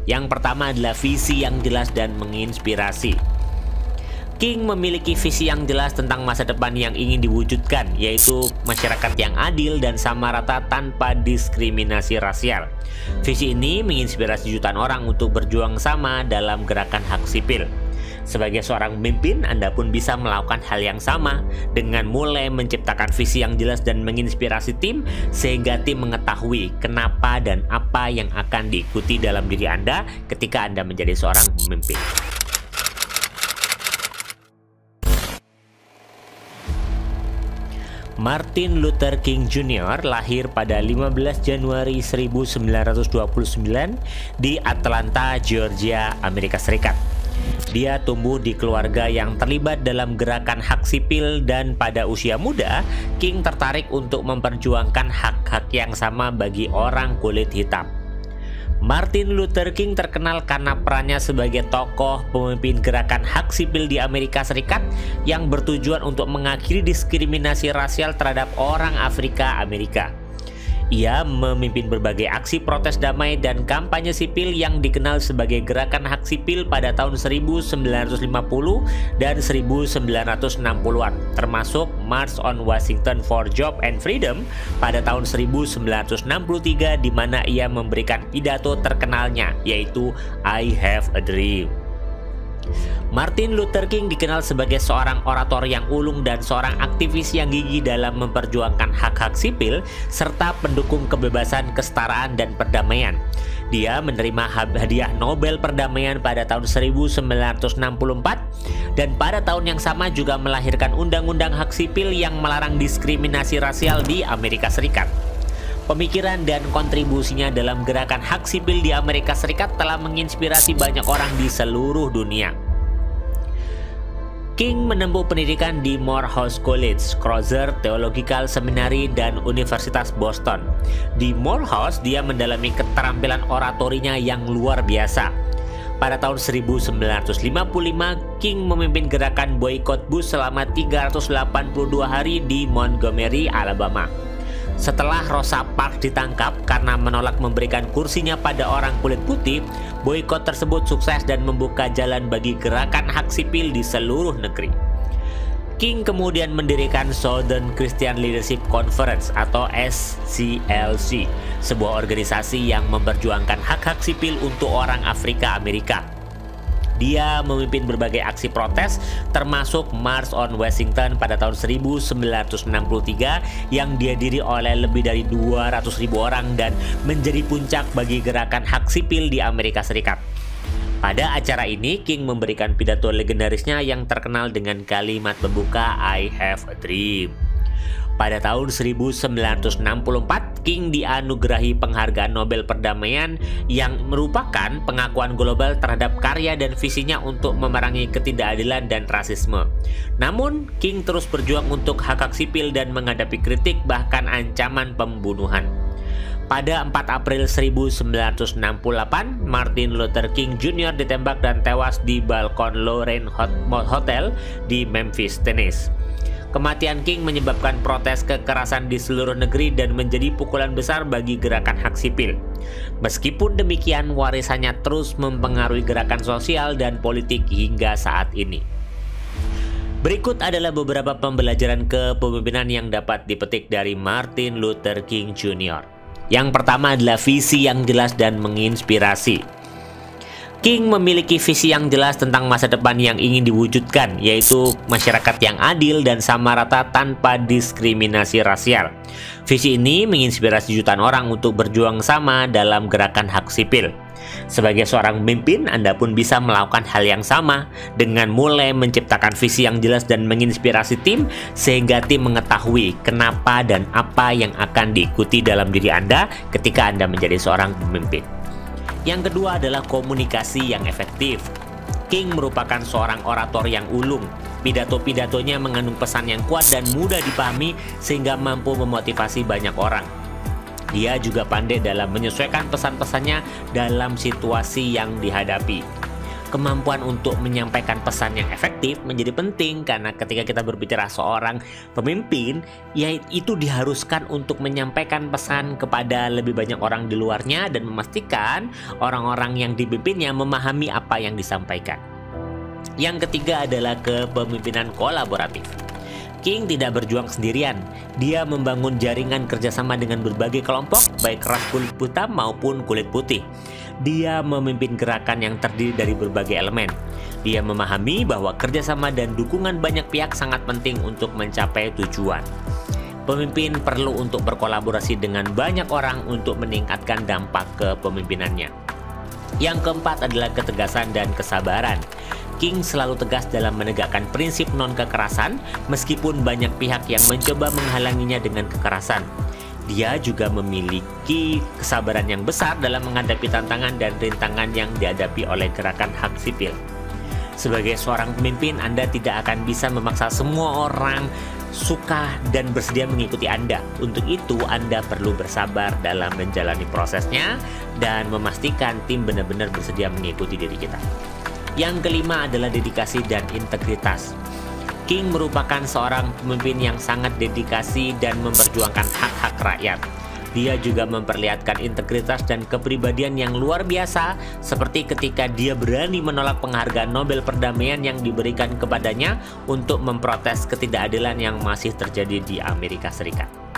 Yang pertama adalah visi yang jelas dan menginspirasi. King memiliki visi yang jelas tentang masa depan yang ingin diwujudkan, yaitu masyarakat yang adil dan sama rata tanpa diskriminasi rasial. Visi ini menginspirasi jutaan orang untuk berjuang sama dalam gerakan hak sipil. Sebagai seorang pemimpin, Anda pun bisa melakukan hal yang sama dengan mulai menciptakan visi yang jelas dan menginspirasi tim, sehingga tim mengetahui kenapa dan apa yang akan diikuti dalam diri Anda ketika Anda menjadi seorang pemimpin. Martin Luther King Jr. lahir pada 15 Januari 1929 di Atlanta, Georgia, Amerika Serikat. Dia tumbuh di keluarga yang terlibat dalam gerakan hak sipil dan pada usia muda, King tertarik untuk memperjuangkan hak-hak yang sama bagi orang kulit hitam. Martin Luther King terkenal karena perannya sebagai tokoh pemimpin gerakan hak sipil di Amerika Serikat yang bertujuan untuk mengakhiri diskriminasi rasial terhadap orang Afrika Amerika. Ia memimpin berbagai aksi protes damai dan kampanye sipil yang dikenal sebagai gerakan hak sipil pada tahun 1950 dan 1960-an, termasuk March on Washington for Job and Freedom pada tahun 1963, di mana ia memberikan pidato terkenalnya, yaitu I Have a Dream. Martin Luther King dikenal sebagai seorang orator yang ulung dan seorang aktivis yang gigih dalam memperjuangkan hak-hak sipil serta pendukung kebebasan, kesetaraan, dan perdamaian. Dia menerima hadiah Nobel Perdamaian pada tahun 1964 dan pada tahun yang sama juga melahirkan Undang-Undang Hak Sipil yang melarang diskriminasi rasial di Amerika Serikat. Pemikiran dan kontribusinya dalam gerakan hak sipil di Amerika Serikat telah menginspirasi banyak orang di seluruh dunia. King menempuh pendidikan di Morehouse College, Crozer Theological Seminary, dan Universitas Boston. Di Morehouse, dia mendalami keterampilan oratorinya yang luar biasa. Pada tahun 1955, King memimpin gerakan boikot bus selama 382 hari di Montgomery, Alabama. Setelah Rosa Parks ditangkap karena menolak memberikan kursinya pada orang kulit putih, boikot tersebut sukses dan membuka jalan bagi gerakan hak sipil di seluruh negeri. King kemudian mendirikan Southern Christian Leadership Conference atau SCLC, sebuah organisasi yang memperjuangkan hak-hak sipil untuk orang Afrika Amerika. Dia memimpin berbagai aksi protes, termasuk March on Washington pada tahun 1963 yang dihadiri oleh lebih dari 200.000 orang dan menjadi puncak bagi gerakan hak sipil di Amerika Serikat. Pada acara ini, King memberikan pidato legendarisnya yang terkenal dengan kalimat pembuka I Have a Dream. Pada tahun 1964, King dianugerahi penghargaan Nobel Perdamaian yang merupakan pengakuan global terhadap karya dan visinya untuk memerangi ketidakadilan dan rasisme. Namun, King terus berjuang untuk hak-hak sipil dan menghadapi kritik bahkan ancaman pembunuhan. Pada 4 April 1968, Martin Luther King Jr. ditembak dan tewas di balkon Lorraine Hotel di Memphis, Tennessee. Kematian King menyebabkan protes kekerasan di seluruh negeri dan menjadi pukulan besar bagi gerakan hak sipil. Meskipun demikian, warisannya terus mempengaruhi gerakan sosial dan politik hingga saat ini. Berikut adalah beberapa pembelajaran kepemimpinan yang dapat dipetik dari Martin Luther King Jr. Yang pertama adalah visi yang jelas dan menginspirasi. King memiliki visi yang jelas tentang masa depan yang ingin diwujudkan, yaitu masyarakat yang adil dan sama rata tanpa diskriminasi rasial. Visi ini menginspirasi jutaan orang untuk berjuang sama dalam gerakan hak sipil. Sebagai seorang pemimpin, Anda pun bisa melakukan hal yang sama dengan mulai menciptakan visi yang jelas dan menginspirasi tim, sehingga tim mengetahui kenapa dan apa yang akan diikuti dalam diri Anda ketika Anda menjadi seorang pemimpin. Yang kedua adalah komunikasi yang efektif. King merupakan seorang orator yang ulung. Pidato-pidatonya mengandung pesan yang kuat dan mudah dipahami sehingga mampu memotivasi banyak orang. Dia juga pandai dalam menyesuaikan pesan-pesannya dalam situasi yang dihadapi. Kemampuan untuk menyampaikan pesan yang efektif menjadi penting karena ketika kita berbicara seorang pemimpin, ya itu diharuskan untuk menyampaikan pesan kepada lebih banyak orang di luarnya dan memastikan orang-orang yang dipimpinnya memahami apa yang disampaikan. Yang ketiga adalah kepemimpinan kolaboratif. King tidak berjuang sendirian. Dia membangun jaringan kerjasama dengan berbagai kelompok, baik ras kulit hitam maupun kulit putih. Dia memimpin gerakan yang terdiri dari berbagai elemen. Dia memahami bahwa kerjasama dan dukungan banyak pihak sangat penting untuk mencapai tujuan. Pemimpin perlu untuk berkolaborasi dengan banyak orang untuk meningkatkan dampak kepemimpinannya. Yang keempat adalah ketegasan dan kesabaran. King selalu tegas dalam menegakkan prinsip non-kekerasan meskipun banyak pihak yang mencoba menghalanginya dengan kekerasan. Dia juga memiliki kesabaran yang besar dalam menghadapi tantangan dan rintangan yang dihadapi oleh gerakan hak sipil. Sebagai seorang pemimpin, Anda tidak akan bisa memaksa semua orang suka dan bersedia mengikuti Anda. Untuk itu, Anda perlu bersabar dalam menjalani prosesnya dan memastikan tim benar-benar bersedia mengikuti diri kita. Yang kelima adalah dedikasi dan integritas. King merupakan seorang pemimpin yang sangat dedikasi dan memperjuangkan hak-hak rakyat. Dia juga memperlihatkan integritas dan kepribadian yang luar biasa, seperti ketika dia berani menolak penghargaan Nobel Perdamaian yang diberikan kepadanya untuk memprotes ketidakadilan yang masih terjadi di Amerika Serikat.